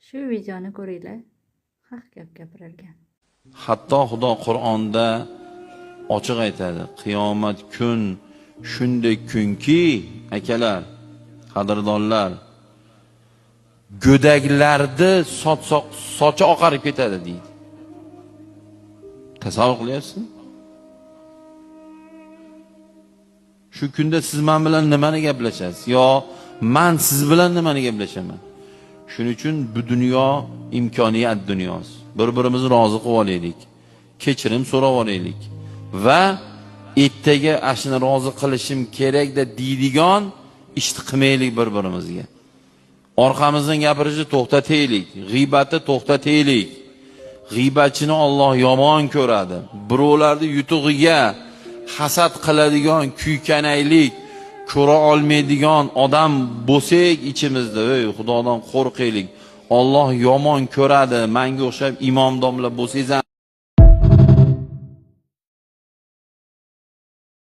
Shu videoni ko'ringlar. Haq gap gapirilgan. Hatto Xudo Qur'onda ochiq aytadi. Qiyomat kun shunday kunki, akalar, qadrdonlar, go'daklarda sochi oqarib ketadi deydi. Tasavvur qilyapsizmi? Shu kunda siz men bilan nimani gaplashasiz? Yo, men siz bilan nimani gaplashaman? Shuning uchun bu dunyo imkoniyat dunyosi. Bir-birimizni rozi qilib olaylik. Kechirim so'rab olaylik va ertaga ashuni rozi qilishim kerak deb deydigan ishni qilmaylik bir-birimizga. Orqamizdan gapirishni to'xtataylik, g'iybatni to'xtataylik. G'iybatchini Alloh yomon ko'radi. Birovlarning yutug'iga hasad qiladigan, kuykanaylik, ko'ra olmaydigan odam bo'lsak ichimizda, ey Xudodan qo'rqaylik. Alloh yomon ko'radi. Menga o'xshab imom domla bo'lsangiz